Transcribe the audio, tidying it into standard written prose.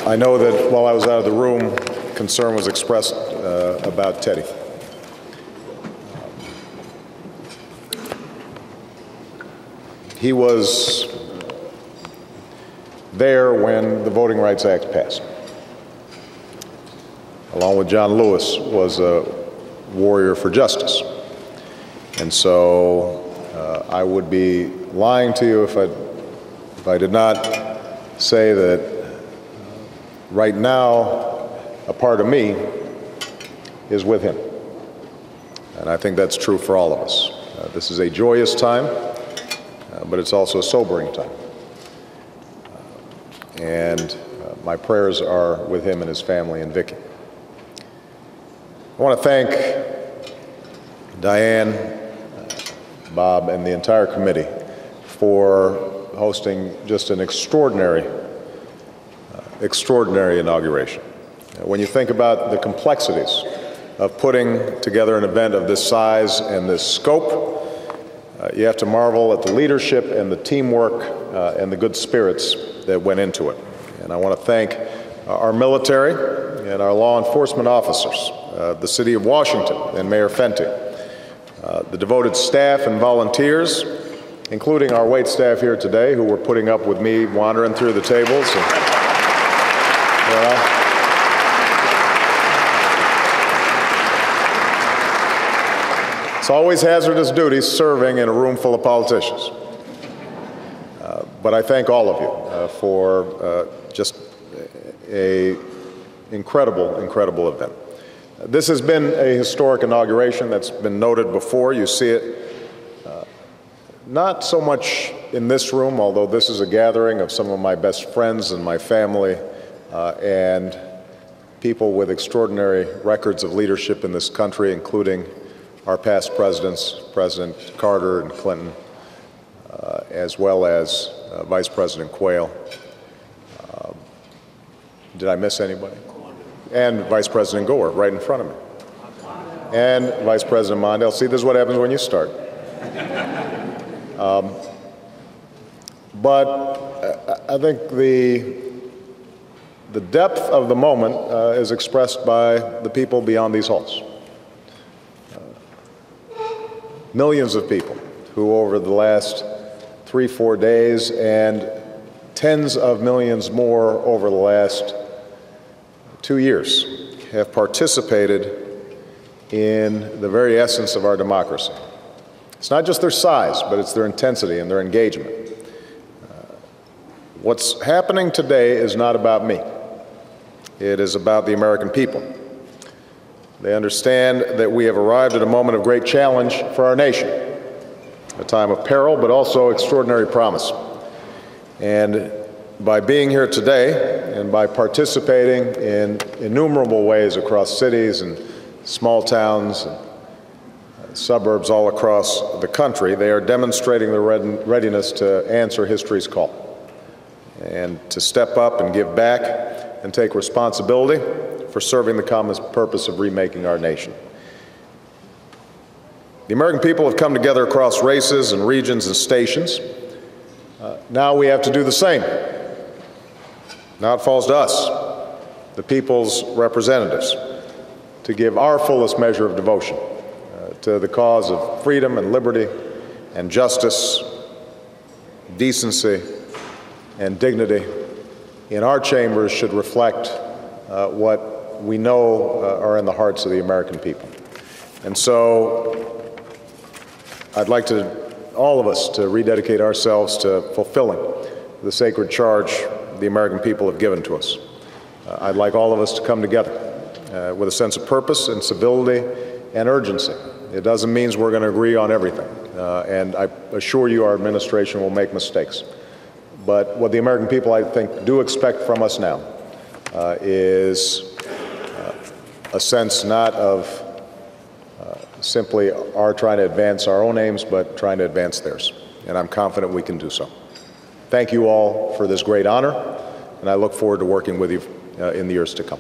I know that while I was out of the room, concern was expressed about Teddy. He was there when the Voting Rights Act passed. Along with John Lewis, was a warrior for justice. And so I would be lying to you if I did not say that right now a part of me is with him. And I think that's true for all of us. This is a joyous time, but it's also a sobering time. And my prayers are with him and his family and Vicki. I want to thank Diane, Bob, and the entire committee for hosting just an extraordinary inauguration. When you think about the complexities of putting together an event of this size and this scope, you have to marvel at the leadership and the teamwork and the good spirits that went into it. And I want to thank our military and our law enforcement officers, the City of Washington and Mayor Fenty, the devoted staff and volunteers, including our wait staff here today who were putting up with me wandering through the tables. It's always hazardous duty serving in a room full of politicians. But I thank all of you for just an incredible event. This has been a historic inauguration that's been noted before. You see it not so much in this room, although this is a gathering of some of my best friends and my family and people with extraordinary records of leadership in this country, including our past presidents, President Carter and Clinton, as well as Vice President Quayle. Did I miss anybody? And Vice President Gore, right in front of me. And Vice President Mondale. See, this is what happens when you start. But I think the depth of the moment is expressed by the people beyond these halls. Millions of people who over the last 3-4 days and tens of millions more over the last 2 years have participated in the very essence of our democracy. It's not just their size, but it's their intensity and their engagement. What's happening today is not about me. It is about the American people. They understand that we have arrived at a moment of great challenge for our nation, a time of peril, but also extraordinary promise. And by being here today and by participating in innumerable ways across cities and small towns and suburbs all across the country, they are demonstrating their readiness to answer history's call and to step up and give back and take responsibility for serving the common purpose of remaking our nation. The American people have come together across races and regions and stations. Now we have to do the same. Now it falls to us, the people's representatives, to give our fullest measure of devotion to the cause of freedom and liberty and justice, decency and dignity in our chambers should reflect what we know are in the hearts of the American people. And so I'd like all of us to rededicate ourselves to fulfilling the sacred charge the American people have given to us. I'd like all of us to come together with a sense of purpose and civility and urgency. It doesn't mean we're going to agree on everything, and I assure you our administration will make mistakes. But what the American people, I think, do expect from us now is a sense not of simply our trying to advance our own aims, but trying to advance theirs. And I'm confident we can do so. Thank you all for this great honor, and I look forward to working with you in the years to come.